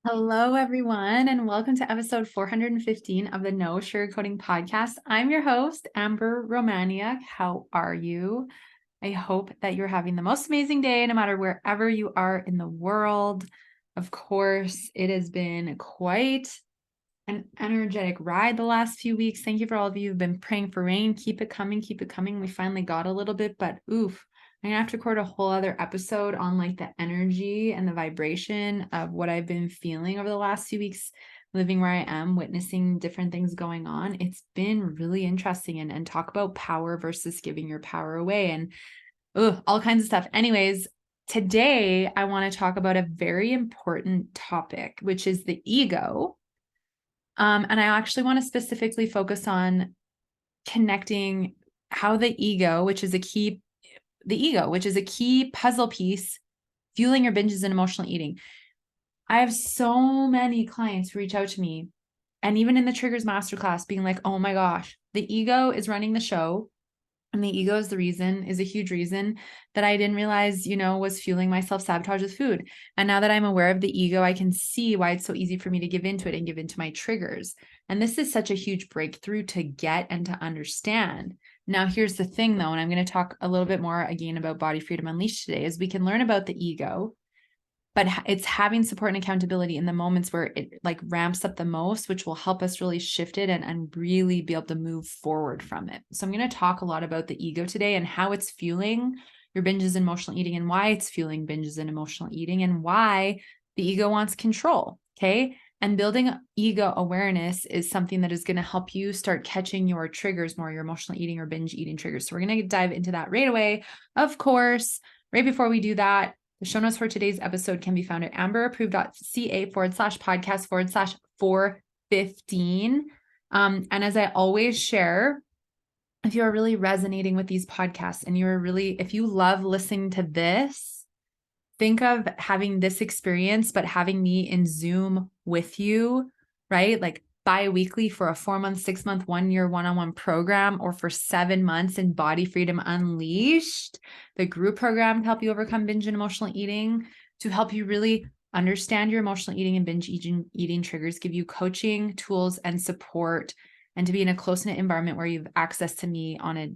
Hello, everyone, and welcome to episode 415 of the No Sugarcoating Podcast. I'm your host, Amber Romaniuk. How are you? I hope that you're having the most amazing day, no matter wherever you are in the world. Of course, it has been quite an energetic ride the last few weeks. Thank you for all of you who've been praying for rain. Keep it coming, keep it coming. We finally got a little bit, but oof. I'm gonna have to record a whole other episode on like the energy and the vibration of what I've been feeling over the last few weeks, living where I am, witnessing different things going on. It's been really interesting and talk about power versus giving your power away and all kinds of stuff. Anyways, today I want to talk about a very important topic, which is the ego. And I actually want to specifically focus on connecting how the ego, which is a key puzzle piece, fueling your binges and emotional eating. I have so many clients who reach out to me, and even in the Triggers Masterclass, being like, oh my gosh, the ego is running the show. And the ego is a huge reason that I didn't realize, was fueling my self-sabotage with food. And now that I'm aware of the ego, I can see why it's so easy for me to give into it and give into my triggers. And this is such a huge breakthrough to get and to understand. Now, here's the thing though, and I'm going to talk a little bit more again about Body Freedom Unleashed today, is we can learn about the ego, but it's having support and accountability in the moments where it like ramps up the most, which will help us really shift it and really be able to move forward from it. So I'm going to talk a lot about the ego today and how it's fueling your binges and emotional eating and why it's fueling binges and emotional eating and why the ego wants control. Okay. And building ego awareness is something that is going to help you start catching your triggers more, your emotional eating or binge eating triggers. So we're going to dive into that right away. Of course, right before we do that, the show notes for today's episode can be found at amberapproved.ca/podcast/415. And as I always share, if you are really resonating with these podcasts and if you love listening to this, think of having this experience, but having me in Zoom with you, right? Like bi-weekly for a 4-month, 6-month, 1-year one-on-one program, or for 7 months in Body Freedom Unleashed, the group program to help you overcome binge and emotional eating, to help you really understand your emotional eating and binge eating triggers, give you coaching, tools, and support, and to be in a close-knit environment where you have access to me on a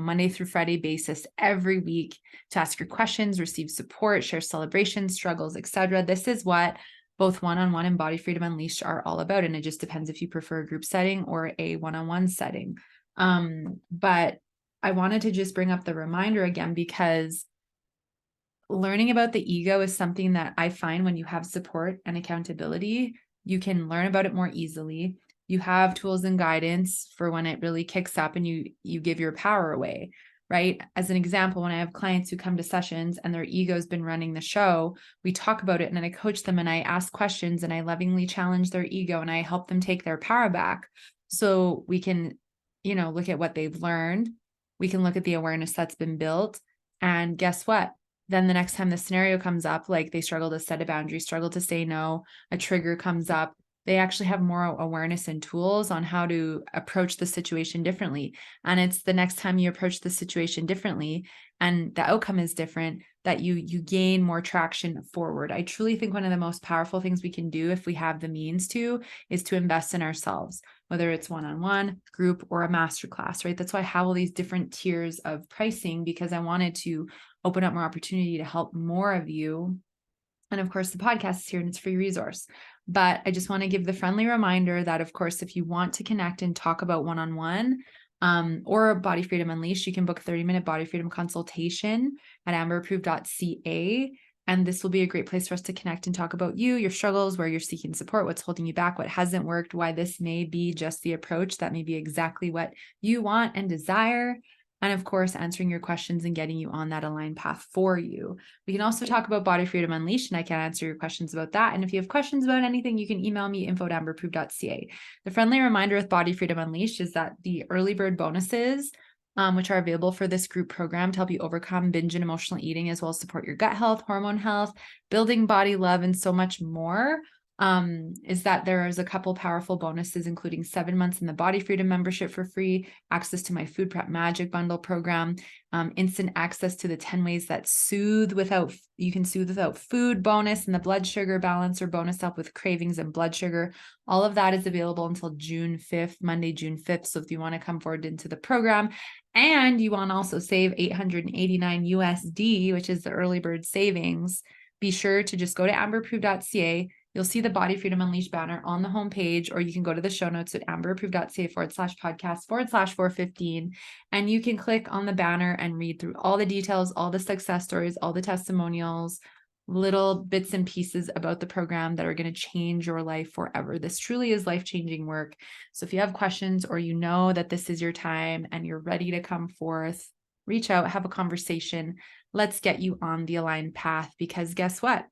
Monday through Friday basis every week to ask your questions, receive support, share celebrations, struggles, etc. This is what both one-on-one and Body Freedom Unleashed are all about. And it just depends if you prefer a group setting or a one-on-one setting. But I wanted to just bring up the reminder again, because learning about the ego is something that I find when you have support and accountability, you can learn about it more easily. You have tools and guidance for when it really kicks up and you give your power away, right? As an example, when I have clients who come to sessions and their ego's been running the show, we talk about it and then I coach them and I ask questions and I lovingly challenge their ego and I help them take their power back. So we can, look at what they've learned. We can look at the awareness that's been built. And guess what? Then the next time the scenario comes up, like they struggle to set a boundary, struggle to say no, a trigger comes up, they actually have more awareness and tools on how to approach the situation differently. And it's the next time you approach the situation differently and the outcome is different, that you gain more traction forward. I truly think one of the most powerful things we can do if we have the means to is to invest in ourselves, whether it's one-on-one, group, or a masterclass, right? That's why I have all these different tiers of pricing, because I wanted to open up more opportunity to help more of you. And of course, the podcast is here and it's a free resource. But I just want to give the friendly reminder that, of course, if you want to connect and talk about one-on-one or Body Freedom Unleashed, you can book a 30-minute Body Freedom consultation at amberapproved.ca. And this will be a great place for us to connect and talk about you, your struggles, where you're seeking support, what's holding you back, what hasn't worked, why this may be just the approach that may be exactly what you want and desire. And of course, answering your questions and getting you on that aligned path for you. We can also talk about Body Freedom Unleashed, and I can answer your questions about that. And if you have questions about anything, you can email me info@amberapproved.ca. The friendly reminder with Body Freedom Unleashed is that the early bird bonuses, which are available for this group program to help you overcome binge and emotional eating, as well as support your gut health, hormone health, building body love, and so much more, is that there is a couple powerful bonuses, including 7 months in the Body Freedom membership for free, access to my Food Prep Magic Bundle program, instant access to the 10 ways that you can soothe without food bonus, and the blood sugar balance or bonus help with cravings and blood sugar. All of that is available until June 5th, Monday, June 5th. So if you want to come forward into the program and you want to also save 889 USD, which is the early bird savings, be sure to just go to amberproof.ca. You'll see the Body Freedom Unleashed banner on the homepage, or you can go to the show notes at amberapproved.ca/podcast/415. And you can click on the banner and read through all the details, all the success stories, all the testimonials, little bits and pieces about the program that are going to change your life forever. This truly is life-changing work. So if you have questions, or you know that this is your time and you're ready to come forth, reach out, have a conversation. Let's get you on the aligned path, because guess what?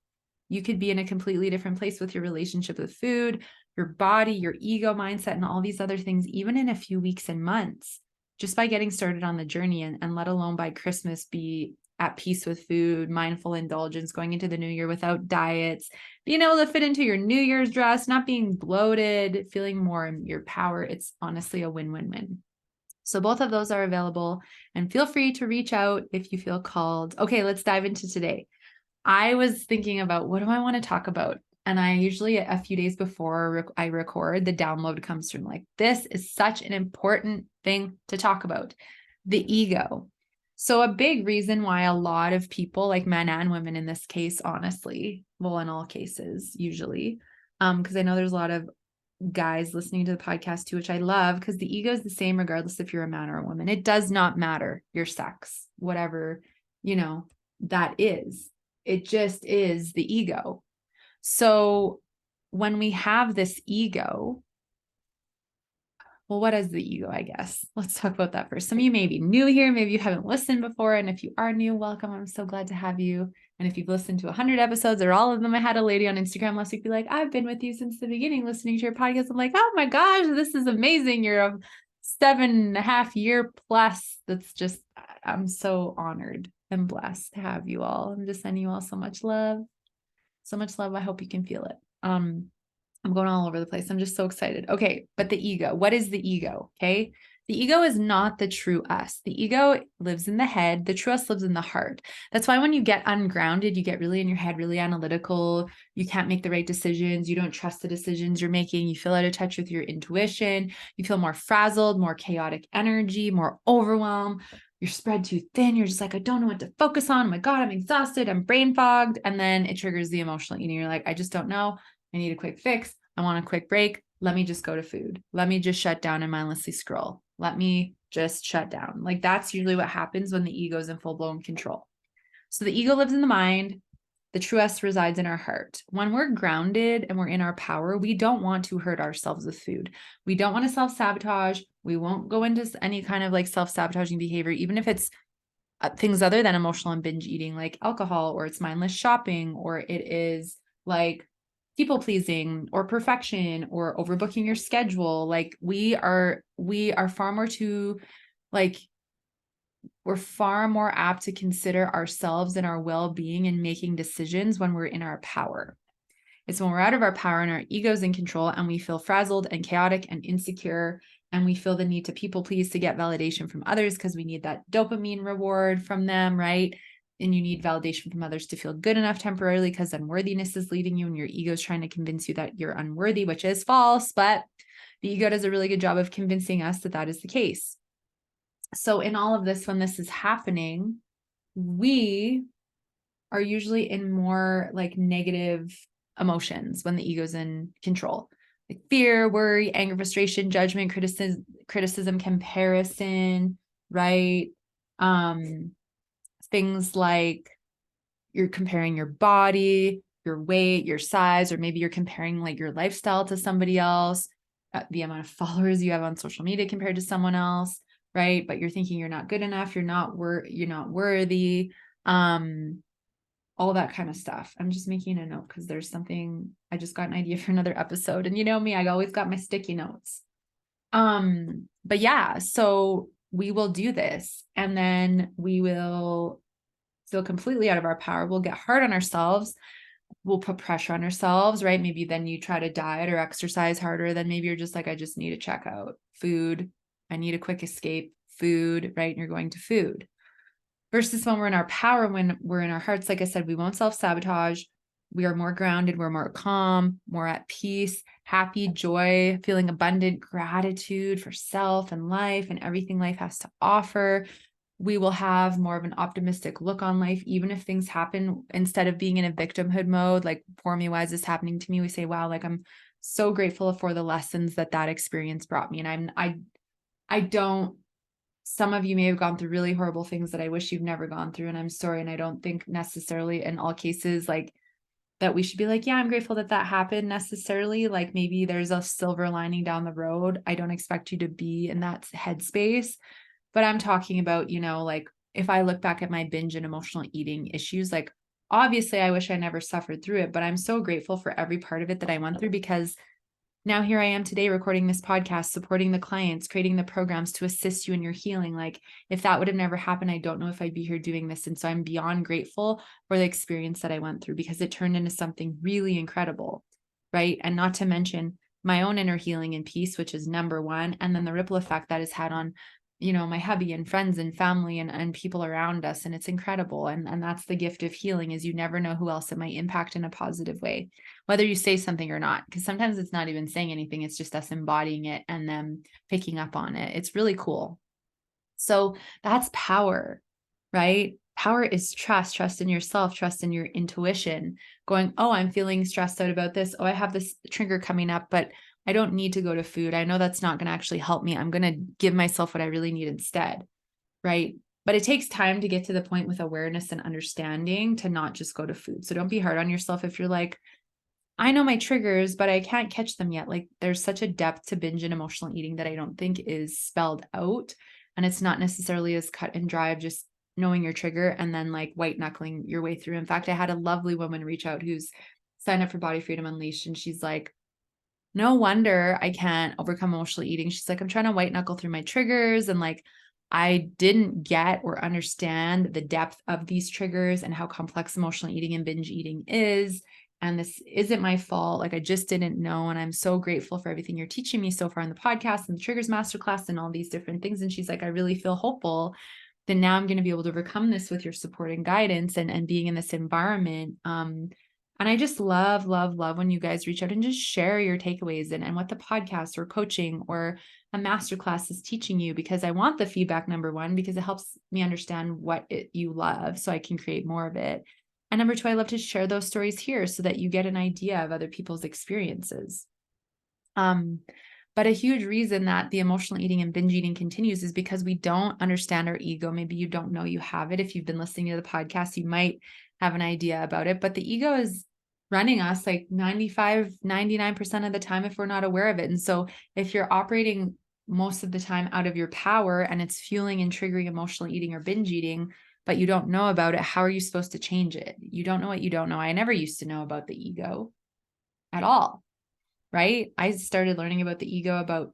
You could be in a completely different place with your relationship with food, your body, your ego mindset, and all these other things, even in a few weeks and months, just by getting started on the journey, and let alone by Christmas, be at peace with food, mindful indulgence, going into the new year without diets, being able to fit into your New Year's dress, not being bloated, feeling more in your power. It's honestly a win-win-win. So both of those are available, and feel free to reach out if you feel called. Okay, let's dive into today. I was thinking about, what do I want to talk about? And I usually, a few days before I record, the download comes through, like, this is such an important thing to talk about, the ego. So a big reason why a lot of people, like men and women in this case, honestly, well, in all cases, usually, because I know there's a lot of guys listening to the podcast too, which I love, because the ego is the same regardless if you're a man or a woman. It does not matter your sex, whatever, that is. It just is the ego. So when we have this ego, well, what is the ego, I guess? Let's talk about that first. Some of you may be new here. Maybe you haven't listened before. And if you are new, welcome. I'm so glad to have you. And if you've listened to 100 episodes or all of them, I had a lady on Instagram last week be like, I've been with you since the beginning, listening to your podcast. I'm like, oh my gosh, this is amazing. You're a 7.5 year plus. That's just, I'm so honored and blessed to have you all. I'm just sending you all so much love. So much love. I hope you can feel it. I'm going all over the place. I'm just so excited. Okay. But the ego, what is the ego? Okay. The ego is not the true us. The ego lives in the head. The true us lives in the heart. That's why when you get ungrounded, you get really in your head, really analytical. You can't make the right decisions. You don't trust the decisions you're making. You feel out of touch with your intuition. You feel more frazzled, more chaotic energy, more overwhelmed. You're spread too thin. You're just like, I don't know what to focus on. Oh my God, I'm exhausted. I'm brain fogged. And then it triggers the emotional eating. You're like, I just don't know. I need a quick fix. I want a quick break. Let me just go to food. Let me just shut down and mindlessly scroll. Let me just shut down. Like, that's usually what happens when the ego is in full-blown control. So the ego lives in the mind. The true us resides in our heart. When we're grounded and we're in our power, we don't want to hurt ourselves with food. We don't want to self-sabotage. We won't go into any kind of like self-sabotaging behavior, even if it's things other than emotional and binge eating, like alcohol, or it's mindless shopping, or it is like people pleasing or perfection or overbooking your schedule. Like we are far more we're far more apt to consider ourselves and our well-being and making decisions when we're in our power. It's when we're out of our power and our ego's in control and we feel frazzled and chaotic and insecure, and we feel the need to people please to get validation from others because we need that dopamine reward from them, right? And you need validation from others to feel good enough temporarily, because unworthiness is leading you and your ego is trying to convince you that you're unworthy, which is false. But the ego does a really good job of convincing us that that is the case. So in all of this, when this is happening, we are usually in more like negative emotions when the ego's in control, like fear, worry, anger, frustration, judgment, criticism, comparison, right? Things like you're comparing your body, your weight, your size, or maybe you're comparing like your lifestyle to somebody else, the amount of followers you have on social media compared to someone else, right? But you're thinking you're not good enough, you're not worthy, all that kind of stuff. I'm just making a note because there's something, I just got an idea for another episode, and you know me, I always got my sticky notes. But yeah, so we will do this, and then we will feel completely out of our power. We'll get hard on ourselves. we'll put pressure on ourselves, right? Maybe then you try to diet or exercise harder. Then maybe you're just like, I just need to check out food. I need a quick escape, food, right? And you're going to food. Versus when we're in our power, when we're in our hearts, like I said, we won't self-sabotage. We are more grounded. We're more calm, more at peace, happy, joy, feeling abundant, gratitude for self and life and everything life has to offer. We will have more of an optimistic look on life, even if things happen. Instead of being in a victimhood mode, like, poor me, why is this happening to me? We say, wow, like, I'm so grateful for the lessons that experience brought me. And I don't, some of you may have gone through really horrible things that I wish you've never gone through. And I'm sorry. And I don't think necessarily in all cases, like, that we should be like, yeah, I'm grateful that happened necessarily. Like, maybe there's a silver lining down the road. I don't expect you to be in that headspace, but I'm talking about, like, if I look back at my binge and emotional eating issues, like, obviously I wish I never suffered through it, but I'm so grateful for every part of it that I went through, because now here I am today recording this podcast, supporting the clients, creating the programs to assist you in your healing. Like, if that would have never happened, I don't know if I'd be here doing this. And so I'm beyond grateful for the experience that I went through, because it turned into something really incredible, right? And not to mention my own inner healing and peace, which is number one. And then the ripple effect that has had on, my hubby and friends and family and people around us. And it's incredible. And that's the gift of healing, is you never know who else it might impact in a positive way, whether you say something or not, because sometimes it's not even saying anything. It's just us embodying it and them picking up on it. It's really cool. So that's power, right? Power is trust in yourself, trust in your intuition, going, oh, I'm feeling stressed out about this. Oh, I have this trigger coming up, but I don't need to go to food. I know that's not going to actually help me. I'm going to give myself what I really need instead, right? But it takes time to get to the point with awareness and understanding to not just go to food. So don't be hard on yourself if you're like, I know my triggers, but I can't catch them yet. Like, there's such a depth to binge and emotional eating that I don't think is spelled out. And it's not necessarily as cut and dry of just knowing your trigger and then like white knuckling your way through. In fact, I had a lovely woman reach out who's signed up for Body Freedom Unleashed. And she's like, no wonder I can't overcome emotional eating. She's like, I'm trying to white knuckle through my triggers. And like, I didn't get or understand the depth of these triggers and how complex emotional eating and binge eating is. And this isn't my fault. Like, I just didn't know. And I'm so grateful for everything you're teaching me so far in the podcast and the triggers masterclass and all these different things. And she's like, I really feel hopeful that now I'm going to be able to overcome this with your support and guidance and being in this environment. And I just love when you guys reach out and just share your takeaways and what the podcast or coaching or a masterclass is teaching you, because I want the feedback, number one, because it helps me understand what you love so I can create more of it. And number two, I love to share those stories here so that you get an idea of other people's experiences. But a huge reason that the emotional eating and binge eating continues is because we don't understand our ego. Maybe you don't know you have it. If you've been listening to the podcast, you might have an idea about it, but the ego is running us like 95, 99% of the time if we're not aware of it. And so if you're operating most of the time out of your power and it's fueling and triggering emotional eating or binge eating, but you don't know about it, how are you supposed to change it? You don't know what you don't know. I never used to know about the ego at all, right? I started learning about the ego about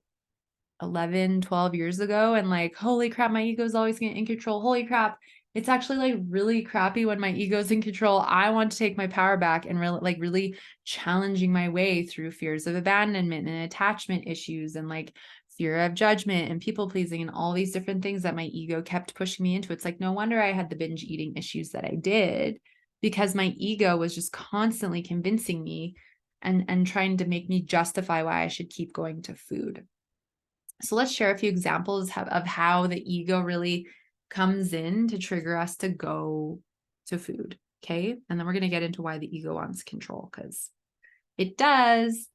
11, 12 years ago. And like, holy crap, my ego is always getting in control. Holy crap. It's actually like really crappy when my ego's in control. I want to take my power back and really challenging my way through fears of abandonment and attachment issues and like fear of judgment and people pleasing and all these different things that my ego kept pushing me into. It's like, no wonder I had the binge eating issues that I did, because my ego was just constantly convincing me and trying to make me justify why I should keep going to food. So let's share a few examples of how the ego really comes in to trigger us to go to food. Okay. And then we're going to get into why the ego wants control, because it does.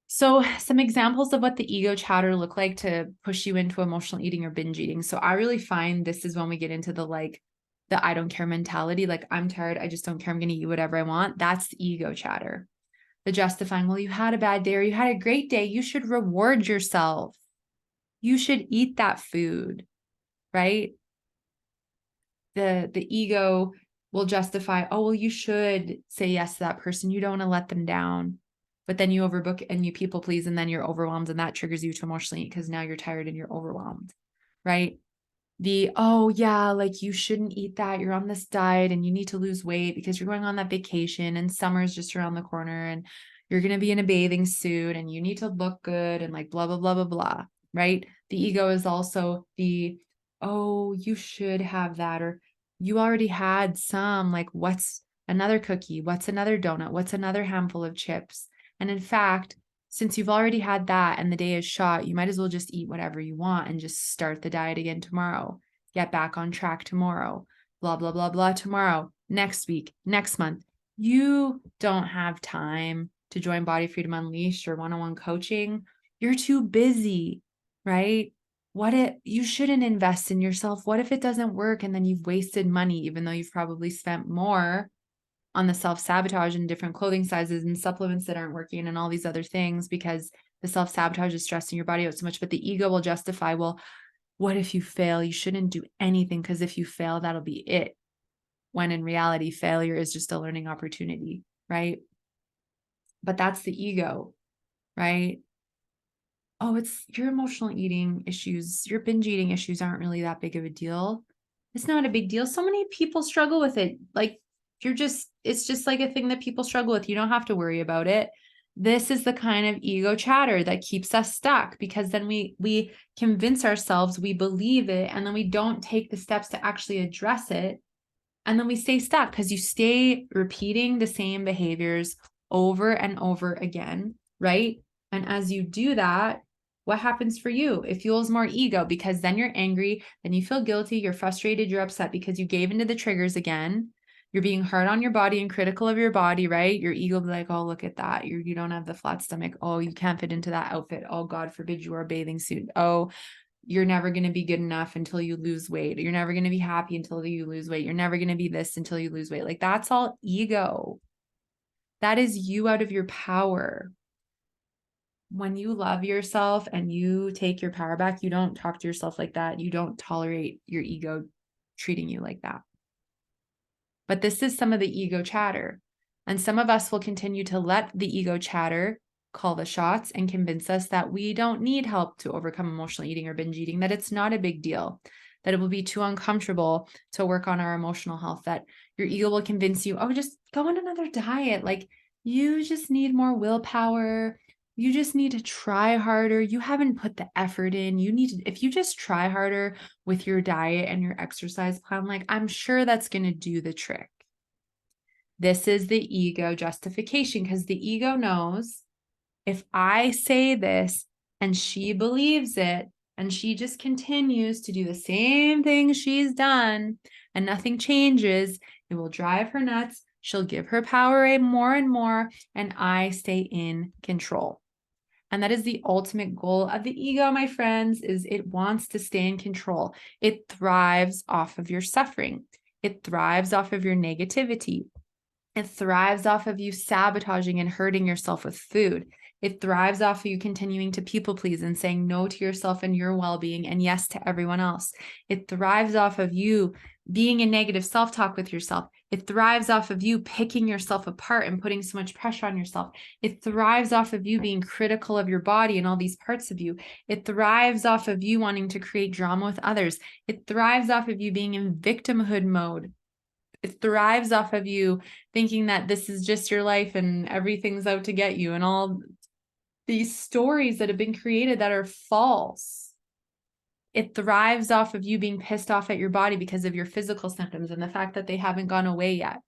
So some examples of what the ego chatter look like to push you into emotional eating or binge eating. So I really find this is when we get into the I don't care mentality. Like, I'm tired. I just don't care. I'm going to eat whatever I want. That's the ego chatter. The justifying, well, you had a bad day or you had a great day. You should reward yourself. You should eat that food, right? The ego will justify, oh, well, you should say yes to that person. You don't want to let them down. But then you overbook and you people please, and then you're overwhelmed, and that triggers you to emotionally eat because now you're tired and you're overwhelmed, right? oh yeah, like you shouldn't eat that. You're on this diet and you need to lose weight because you're going on that vacation and summer's just around the corner and you're going to be in a bathing suit and you need to look good and like blah, blah, blah, blah, blah, right? The ego is also oh, you should have that, or you already had some, like what's another cookie? What's another donut? What's another handful of chips? And in fact, since you've already had that and the day is shot, you might as well just eat whatever you want and just start the diet again tomorrow. Get back on track tomorrow. Blah, blah, blah, blah tomorrow, next week, next month. You don't have time to join Body Freedom Unleashed or one-on-one coaching. You're too busy, right? What if you shouldn't invest in yourself? What if it doesn't work and then you've wasted money, even though you've probably spent more on the self-sabotage and different clothing sizes and supplements that aren't working and all these other things, because the self-sabotage is stressing your body out so much. But the ego will justify, well, what if you fail? You shouldn't do anything because if you fail, that'll be it. When in reality, failure is just a learning opportunity, right? But that's the ego, right? Oh, it's your emotional eating issues, your binge eating issues aren't really that big of a deal. It's not a big deal. So many people struggle with it. Like it's just like a thing that people struggle with. You don't have to worry about it. This is the kind of ego chatter that keeps us stuck, because then we convince ourselves we believe it and then we don't take the steps to actually address it. And then we stay stuck because you stay repeating the same behaviors over and over again, right? And as you do that, what happens for you? It fuels more ego, because then you're angry, then you feel guilty, you're frustrated, you're upset because you gave into the triggers again. You're being hard on your body and critical of your body, right? Your ego will be like, oh, look at that. You don't have the flat stomach. Oh, you can't fit into that outfit. Oh, God forbid you wear a bathing suit. Oh, you're never going to be good enough until you lose weight. You're never going to be happy until you lose weight. You're never going to be this until you lose weight. Like that's all ego. That is you out of your power. When you love yourself and you take your power back, you don't talk to yourself like that. You don't tolerate your ego treating you like that. But this is some of the ego chatter. And some of us will continue to let the ego chatter call the shots and convince us that we don't need help to overcome emotional eating or binge eating, that it's not a big deal, that it will be too uncomfortable to work on our emotional health, that your ego will convince you, oh, just go on another diet. Like you just need more willpower. You just need to try harder. You haven't put the effort in. If you just try harder with your diet and your exercise plan, like I'm sure that's going to do the trick. This is the ego justification, because the ego knows if I say this and she believes it and she just continues to do the same thing she's done and nothing changes, it will drive her nuts. She'll give her power away more and more, and I stay in control. And that is the ultimate goal of the ego, my friends, is it wants to stay in control. It thrives off of your suffering. It thrives off of your negativity. It thrives off of you sabotaging and hurting yourself with food. It thrives off of you continuing to people please and saying no to yourself and your well-being and yes to everyone else. It thrives off of you being in negative self-talk with yourself. It thrives off of you picking yourself apart and putting so much pressure on yourself. It thrives off of you being critical of your body and all these parts of you. It thrives off of you wanting to create drama with others. It thrives off of you being in victimhood mode. It thrives off of you thinking that this is just your life and everything's out to get you and all these stories that have been created that are false. It thrives off of you being pissed off at your body because of your physical symptoms and the fact that they haven't gone away yet.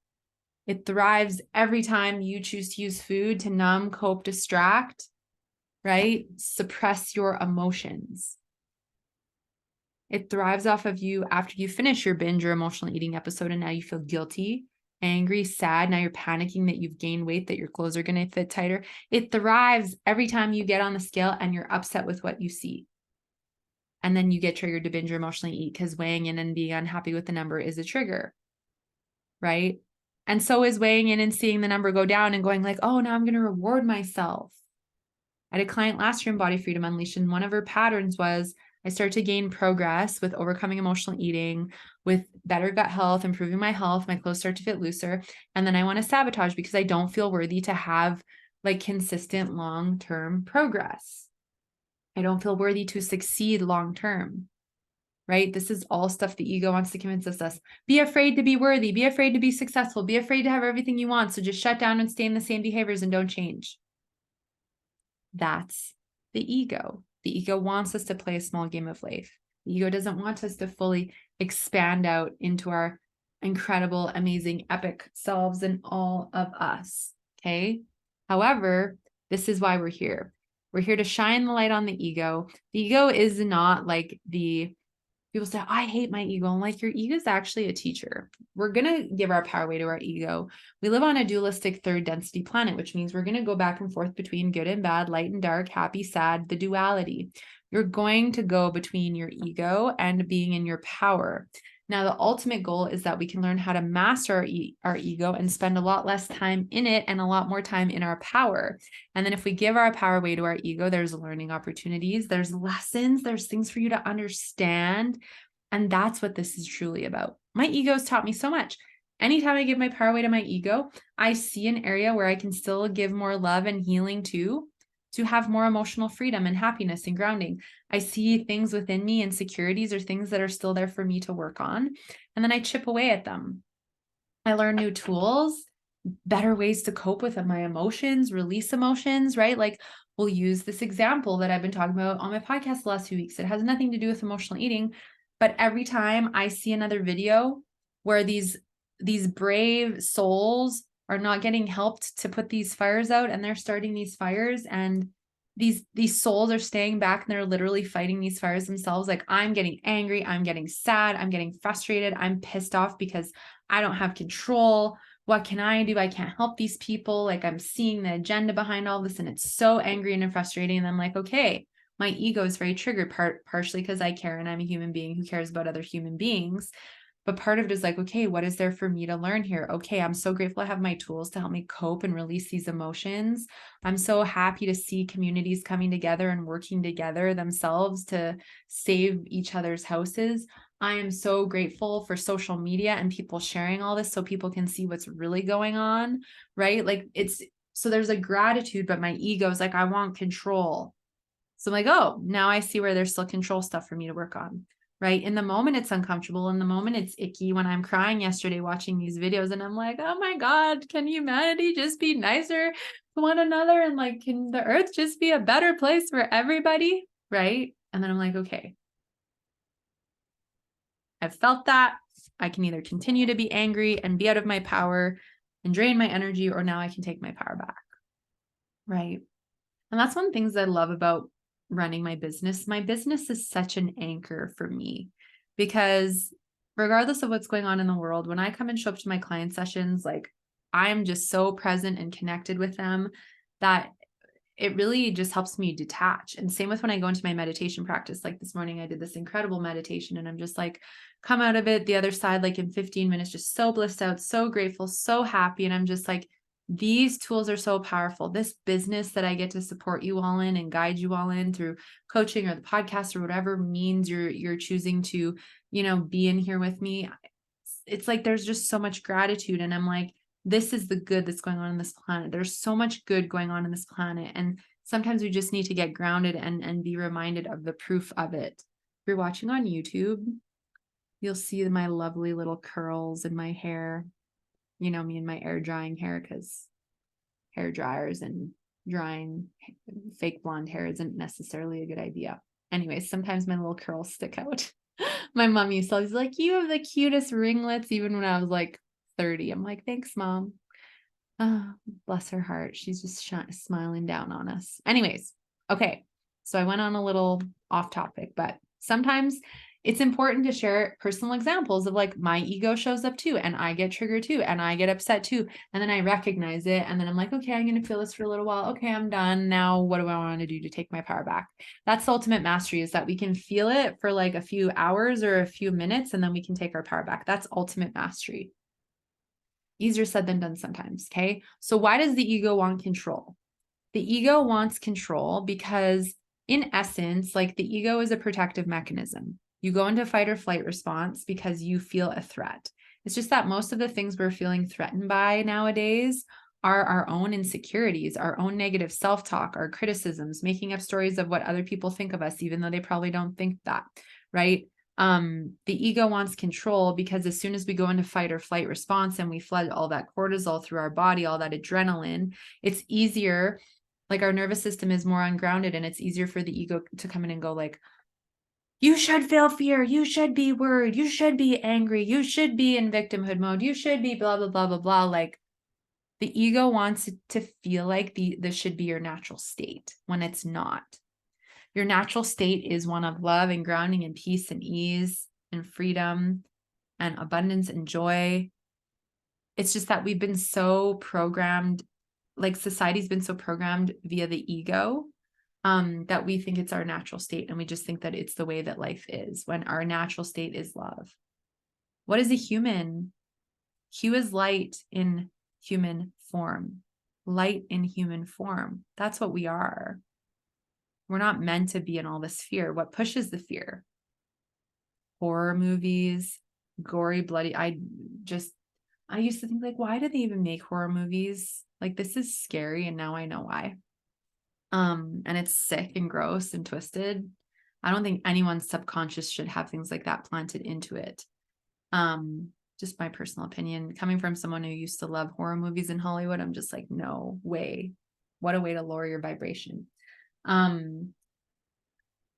It thrives every time you choose to use food to numb, cope, distract, right? Suppress your emotions. It thrives off of you after you finish your binge or emotional eating episode and now you feel guilty, angry, sad. Now you're panicking that you've gained weight, that your clothes are going to fit tighter. It thrives every time you get on the scale and you're upset with what you see. And then you get triggered to binge or emotionally eat because weighing in and being unhappy with the number is a trigger, right? And so is weighing in and seeing the number go down and going like, oh, now I'm going to reward myself. I had a client last year in Body Freedom Unleashed, and one of her patterns was I start to gain progress with overcoming emotional eating, with better gut health, improving my health, my clothes start to fit looser. And then I want to sabotage because I don't feel worthy to have like consistent long-term progress. I don't feel worthy to succeed long-term, right? This is all stuff the ego wants to convince us. Be afraid to be worthy, be afraid to be successful, be afraid to have everything you want. So just shut down and stay in the same behaviors and don't change. That's the ego. The ego wants us to play a small game of life. The ego doesn't want us to fully expand out into our incredible, amazing, epic selves and all of us. Okay. However, this is why we're here. We're here to shine the light on the ego. The ego is not like people say, I hate my ego. I'm like, your ego is actually a teacher. We're going to give our power away to our ego. We live on a dualistic third density planet, which means we're going to go back and forth between good and bad, light and dark, happy, sad, the duality. You're going to go between your ego and being in your power. Now, the ultimate goal is that we can learn how to master our ego and spend a lot less time in it and a lot more time in our power. And then if we give our power away to our ego, there's learning opportunities, there's lessons, there's things for you to understand. And that's what this is truly about. My ego's taught me so much. Anytime I give my power away to my ego, I see an area where I can still give more love and healing to have more emotional freedom and happiness and grounding. I see things within me, insecurities or things that are still there for me to work on. And then I chip away at them. I learn new tools, better ways to cope with my emotions, release emotions, right? Like we'll use this example that I've been talking about on my podcast the last few weeks. It has nothing to do with emotional eating, but every time I see another video where these brave souls are not getting helped to put these fires out and they're starting these fires and these souls are staying back and they're literally fighting these fires themselves. Like I'm getting angry, I'm getting sad, I'm getting frustrated, I'm pissed off because I don't have control. What can I do? I can't help these people. Like I'm seeing the agenda behind all this and it's so angry and frustrating. And I'm like, okay, my ego is very triggered partially because I care and I'm a human being who cares about other human beings. But part of it is like, okay, what is there for me to learn here? Okay, I'm so grateful I have my tools to help me cope and release these emotions. I'm so happy to see communities coming together and working together themselves to save each other's houses. I am so grateful for social media and people sharing all this so people can see what's really going on, right? Like so there's a gratitude, but my ego is like, I want control. So I'm like, oh, now I see where there's still control stuff for me to work on. Right. In the moment, it's uncomfortable. In the moment, it's icky. When I'm crying yesterday watching these videos and I'm like, oh my God, can humanity just be nicer to one another? And like, can the earth just be a better place for everybody? Right. And then I'm like, okay, I've felt that. I can either continue to be angry and be out of my power and drain my energy, or now I can take my power back. Right. And that's one of the things I love about running my business. My business is such an anchor for me because regardless of what's going on in the world, when I come and show up to my client sessions, like I'm just so present and connected with them that it really just helps me detach. And same with when I go into my meditation practice. Like this morning, I did this incredible meditation and I'm just like, come out of it the other side, like in 15 minutes, just so blissed out, so grateful, so happy. And I'm just like, these tools are so powerful. This business that I get to support you all in and guide you all in through coaching or the podcast or whatever means you're choosing to, be in here with me. It's like, there's just so much gratitude. And I'm like, this is the good that's going on in this planet. There's so much good going on in this planet. And sometimes we just need to get grounded and be reminded of the proof of it. If you're watching on YouTube, you'll see my lovely little curls in my hair. Me and my air drying hair, because hair dryers and drying fake blonde hair isn't necessarily a good idea. Anyways, sometimes my little curls stick out. My mom used to always like, you have the cutest ringlets, even when I was like 30. I'm like, thanks, Mom. Oh, bless her heart. She's just smiling down on us. Anyways, okay. So I went on a little off topic, but sometimes it's important to share personal examples of like my ego shows up too, and I get triggered too, and I get upset too. And then I recognize it. And then I'm like, okay, I'm going to feel this for a little while. Okay, I'm done. Now, what do I want to do to take my power back? That's the ultimate mastery, is that we can feel it for like a few hours or a few minutes, and then we can take our power back. That's ultimate mastery. Easier said than done sometimes. Okay. So why does the ego want control? The ego wants control because in essence, like the ego is a protective mechanism. You go into fight or flight response because you feel a threat. It's just that most of the things we're feeling threatened by nowadays are our own insecurities, our own negative self-talk, our criticisms, making up stories of what other people think of us, even though they probably don't think that, right? The ego wants control because as soon as we go into fight or flight response and we flood all that cortisol through our body, all that adrenaline, it's easier, like our nervous system is more ungrounded, and it's easier for the ego to come in and go like, you should feel fear, you should be worried, you should be angry, you should be in victimhood mode, you should be blah, blah, blah, blah, blah. Like the ego wants it to feel like this should be your natural state when it's not. Your natural state is one of love and grounding and peace and ease and freedom and abundance and joy. It's just that we've been so programmed, like society's been so programmed via the ego, that we think it's our natural state, and we just think that it's the way that life is, when our natural state is love. What is a human? Hue is light in human form. Light in human form. That's what we are. We're not meant to be in all this fear. What pushes the fear? Horror movies, gory, bloody. I used to think like, why do they even make horror movies? Like, this is scary, and now I know why. And it's sick and gross and twisted. I don't think anyone's subconscious should have things like that planted into it. Just my personal opinion, coming from someone who used to love horror movies in Hollywood, I'm just like, no way. What a way to lower your vibration.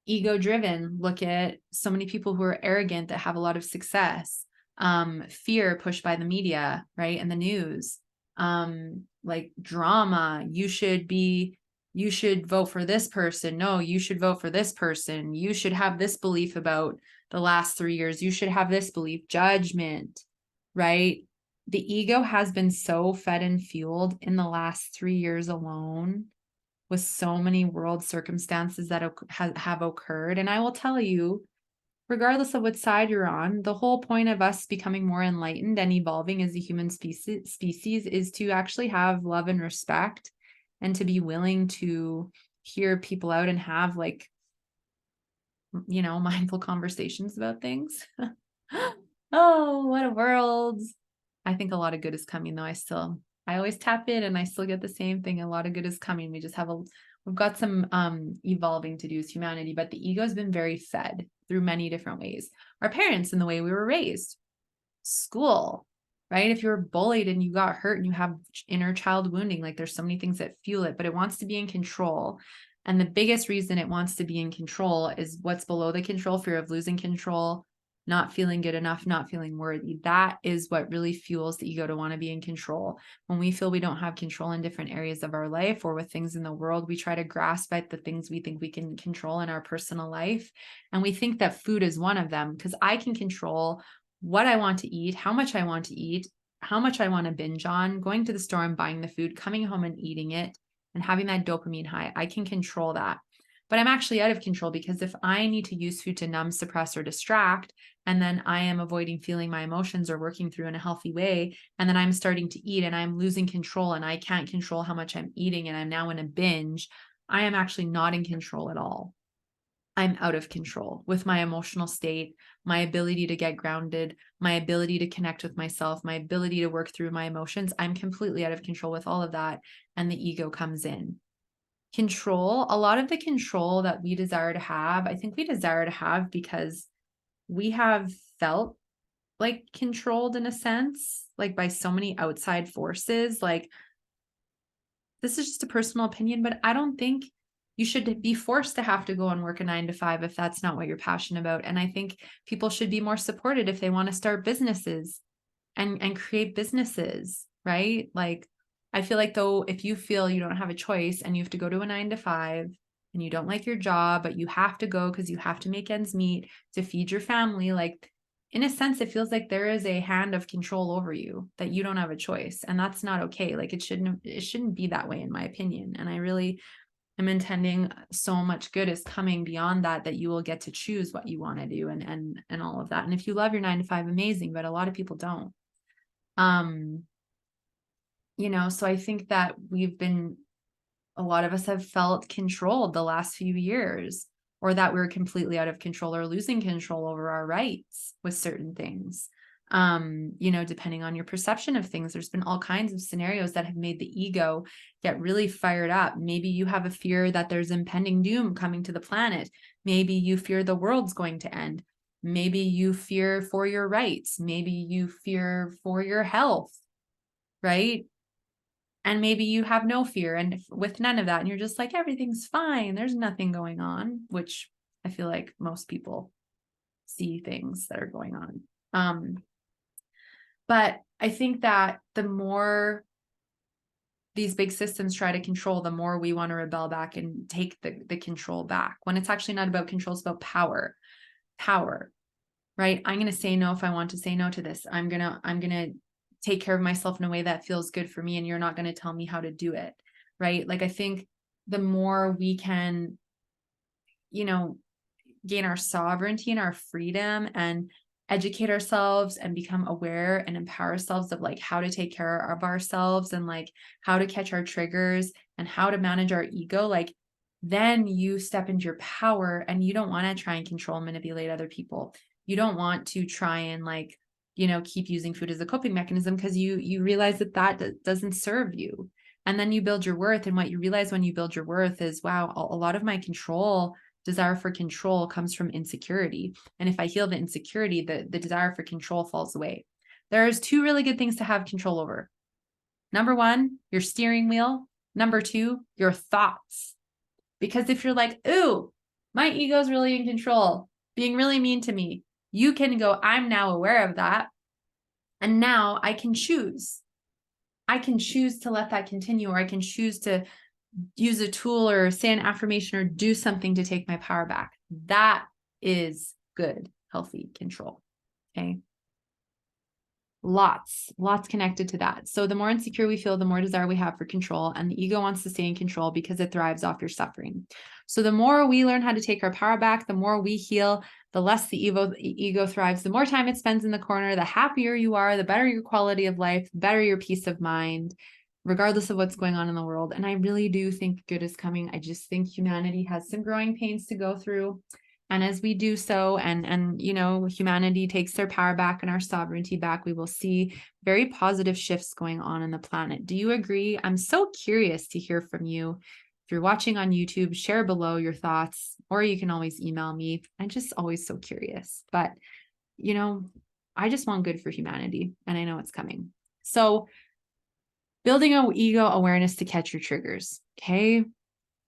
Ego driven. Look at so many people who are arrogant that have a lot of success. Fear pushed by the media, right? And the news. Like drama. You should vote for this person. No, you should vote for this person. You should have this belief about the last 3 years. You should have this belief. Judgment, right? The ego has been so fed and fueled in the last 3 years alone, with so many world circumstances that have occurred. And I will tell you, regardless of what side you're on, the whole point of us becoming more enlightened and evolving as a human species is to actually have love and respect, and to be willing to hear people out and have, like, mindful conversations about things. Oh, what a world. I think a lot of good is coming, though. I always tap in and I still get the same thing. A lot of good is coming. We've got some evolving to do as humanity, but the ego has been very fed through many different ways. Our parents, and the way we were raised, school, right? If you're bullied and you got hurt and you have inner child wounding, like there's so many things that fuel it, but it wants to be in control. And the biggest reason it wants to be in control is what's below the control: fear of losing control, not feeling good enough, not feeling worthy. That is what really fuels the ego to want to be in control. When we feel we don't have control in different areas of our life or with things in the world, we try to grasp at the things we think we can control in our personal life. And we think that food is one of them, because I can control what I want to eat, how much I want to eat, how much I want to binge on, going to the store and buying the food, coming home and eating it, and having that dopamine high. I can control that. But I'm actually out of control, because if I need to use food to numb, suppress, or distract, and then I am avoiding feeling my emotions or working through in a healthy way, and then I'm starting to eat and I'm losing control and I can't control how much I'm eating and I'm now in a binge, I am actually not in control at all. I'm out of control with my emotional state, my ability to get grounded, my ability to connect with myself, my ability to work through my emotions. I'm completely out of control with all of that. And the ego comes in. Control, a lot of the control that we desire to have, I think we desire to have because we have felt like controlled in a sense, like by so many outside forces. Like, this is just a personal opinion, but I don't think you should be forced to have to go and work a 9 to 5 if that's not what you're passionate about. And I think people should be more supported if they want to start businesses and create businesses, right? Like, I feel like, though, if you feel you don't have a choice and you have to go to a 9 to 5 and you don't like your job, but you have to go because you have to make ends meet to feed your family, like, in a sense, it feels like there is a hand of control over you, that you don't have a choice. And that's not okay. Like, it shouldn't be that way, in my opinion. And I really am intending so much good is coming beyond that, that you will get to choose what you want to do and all of that. And if you love your 9 to 5, amazing, but a lot of people don't. So I think that a lot of us have felt controlled the last few years, or that we're completely out of control or losing control over our rights with certain things. Depending on your perception of things, there's been all kinds of scenarios that have made the ego get really fired up. Maybe you have a fear that there's impending doom coming to the planet. Maybe you fear the world's going to end. Maybe you fear for your rights. Maybe you fear for your health, right? And maybe you have no fear and with none of that, and you're just like, everything's fine. There's nothing going on, which I feel like most people see things that are going on. But I think that the more these big systems try to control, the more we want to rebel back and take the control back, when it's actually not about control, it's about power, right? I'm going to say no if I want to say no to this. I'm going to take care of myself in a way that feels good for me. And you're not going to tell me how to do it. Right. Like, I think the more we can, gain our sovereignty and our freedom and educate ourselves and become aware and empower ourselves of like how to take care of ourselves and like how to catch our triggers and how to manage our ego, like then you step into your power and you don't want to try and control and manipulate other people. You don't want to try and like, keep using food as a coping mechanism because you realize that doesn't serve you. And then you build your worth. And what you realize when you build your worth is, wow, a lot of my desire for control comes from insecurity. And if I heal the insecurity, the desire for control falls away. There's two really good things to have control over. Number one, your steering wheel. Number two, your thoughts. Because if you're like, ooh, my ego's really in control, being really mean to me, you can go, I'm now aware of that. And now I can choose. I can choose to let that continue, or I can choose to use a tool or say an affirmation or do something to take my power back. That is good, healthy control. Okay. Lots connected to that. So the more insecure we feel, the more desire we have for control, and the ego wants to stay in control because it thrives off your suffering. So the more we learn how to take our power back, the more we heal, the less the ego thrives, the more time it spends in the corner, the happier you are, the better your quality of life, the better your peace of mind, regardless of what's going on in the world. And I really do think good is coming. I just think humanity has some growing pains to go through. And as we do so, and humanity takes their power back and our sovereignty back, we will see very positive shifts going on in the planet. Do you agree? I'm so curious to hear from you. If you're watching on YouTube, share below your thoughts, or you can always email me. I'm just always so curious. But, I just want good for humanity, and I know it's coming. So building an ego awareness to catch your triggers. Okay.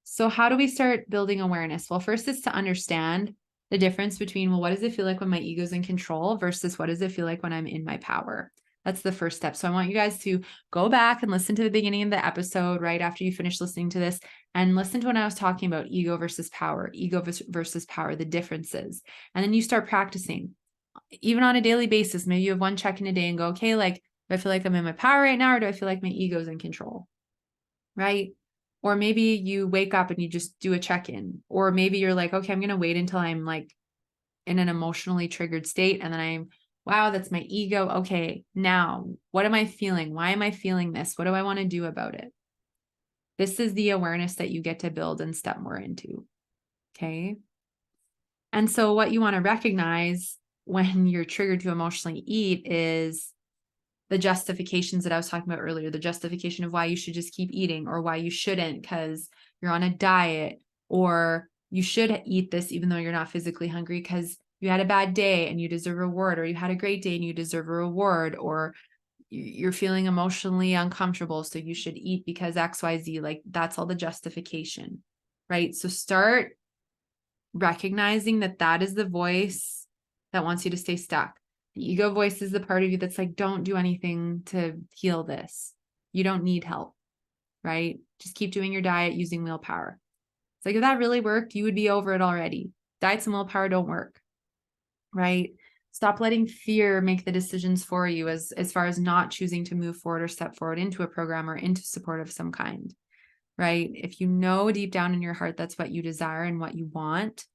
So how do we start building awareness? Well, first is to understand the difference between, well, what does it feel like when my ego's in control versus what does it feel like when I'm in my power? That's the first step. So I want you guys to go back and listen to the beginning of the episode right after you finish listening to this, and listen to when I was talking about ego versus power, the differences. And then you start practicing even on a daily basis. Maybe you have one check in a day and go, okay, like, do I feel like I'm in my power right now, or do I feel like my ego's in control? Right? Or maybe you wake up and you just do a check-in. Or maybe you're like, okay, I'm going to wait until I'm like in an emotionally triggered state. And then wow, that's my ego. Okay, now what am I feeling? Why am I feeling this? What do I want to do about it? This is the awareness that you get to build and step more into. Okay. And so what you want to recognize when you're triggered to emotionally eat is the justifications that I was talking about earlier, the justification of why you should just keep eating, or why you shouldn't because you're on a diet, or you should eat this even though you're not physically hungry because you had a bad day and you deserve a reward, or you had a great day and you deserve a reward, or you're feeling emotionally uncomfortable, so you should eat because XYZ. Like, that's all the justification, right? So start recognizing that is the voice that wants you to stay stuck. The ego voice is the part of you that's like, don't do anything to heal this. You don't need help, right? Just keep doing your diet using willpower. It's like, if that really worked, you would be over it already. Diets and willpower don't work, right? Stop letting fear make the decisions for you as far as not choosing to move forward or step forward into a program or into support of some kind, right? If you know deep down in your heart that's what you desire and what you want,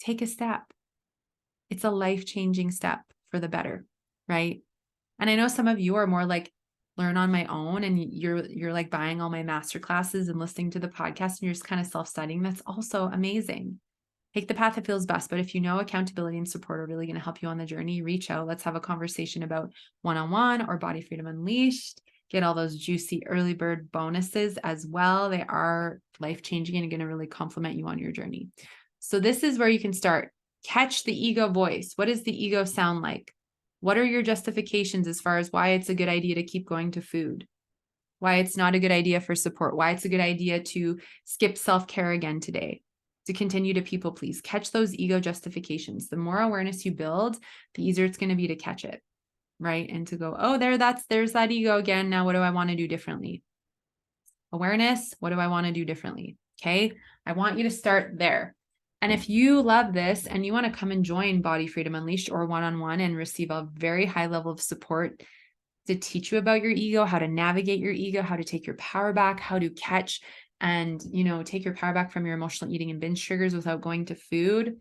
take a step. It's a life-changing step for the better, right? And I know some of you are more like, learn on my own, and you're like buying all my master classes and listening to the podcast and you're just kind of self-studying. That's also amazing. Take the path that feels best. But if you know accountability and support are really going to help you on the journey, reach out. Let's have a conversation about one-on-one or Body Freedom Unleashed. Get all those juicy early bird bonuses as well. They are life-changing and going to really complement you on your journey. So this is where you can start. Catch the ego voice. What does the ego sound like? What are your justifications as far as why it's a good idea to keep going to food? Why it's not a good idea for support? Why it's a good idea to skip self-care again today? To continue to people please. Catch those ego justifications. The more awareness you build, the easier it's going to be to catch it, right? And to go, oh, there's that ego again. Now, what do I want to do differently? Awareness. What do I want to do differently? Okay. I want you to start there. And if you love this and you want to come and join Body Freedom Unleashed or one-on-one and receive a very high level of support to teach you about your ego, how to navigate your ego, how to take your power back, how to catch and, take your power back from your emotional eating and binge triggers without going to food,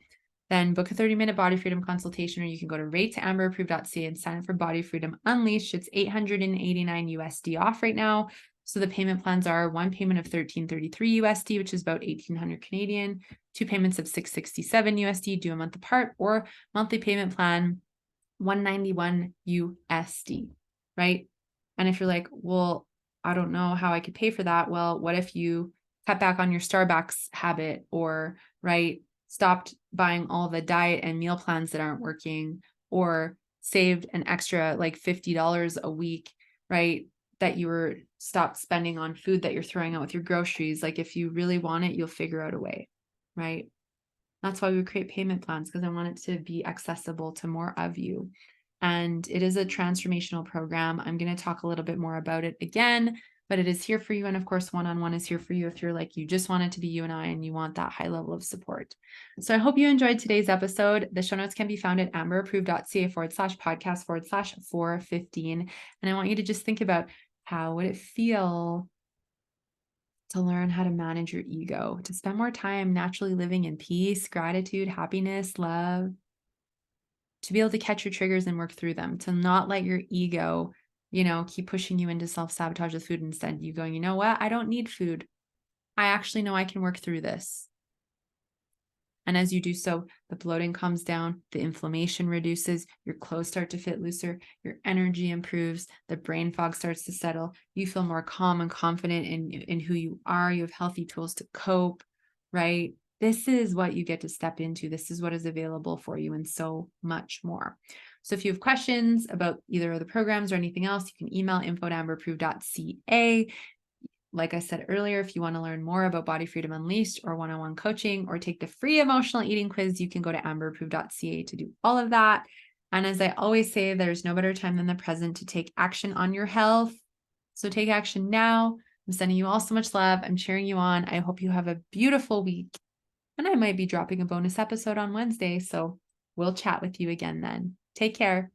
then book a 30-minute Body Freedom consultation, or you can go to rateamberapproved.ca and sign up for Body Freedom Unleashed. It's $889 USD off right now. So the payment plans are one payment of $1333 USD, which is about 1,800 Canadian, two payments of $667 USD, due a month apart, or monthly payment plan $191 USD, right? And if you're like, well, I don't know how I could pay for that. Well, what if you cut back on your Starbucks habit, or, right, stopped buying all the diet and meal plans that aren't working, or saved an extra like $50 a week, right? That you were stopped spending on food that you're throwing out with your groceries. Like if you really want it, you'll figure out a way, right? That's why we create payment plans, because I want it to be accessible to more of you. And it is a transformational program. I'm going to talk a little bit more about it again, but it is here for you. And of course, one-on-one is here for you if you're like, you just want it to be you and I, and you want that high level of support. So I hope you enjoyed today's episode. The show notes can be found at amberapproved.ca/podcast/415. And I want you to just think about, how would it feel to learn how to manage your ego, to spend more time naturally living in peace, gratitude, happiness, love, to be able to catch your triggers and work through them, to not let your ego, keep pushing you into self-sabotage with food. Instead, you going, you know what? I don't need food. I actually know I can work through this. And as you do so, the bloating calms down, the inflammation reduces, your clothes start to fit looser, your energy improves, the brain fog starts to settle, you feel more calm and confident in who you are, you have healthy tools to cope, right? This is what you get to step into. This is what is available for you, and so much more. So if you have questions about either of the programs or anything else, you can email info@amberapproved.ca. Like I said earlier, if you want to learn more about Body Freedom Unleashed or one-on-one coaching, or take the free emotional eating quiz, you can go to amberapproved.ca to do all of that. And as I always say, there's no better time than the present to take action on your health. So take action now. I'm sending you all so much love. I'm cheering you on. I hope you have a beautiful week. And I might be dropping a bonus episode on Wednesday. So we'll chat with you again then. Take care.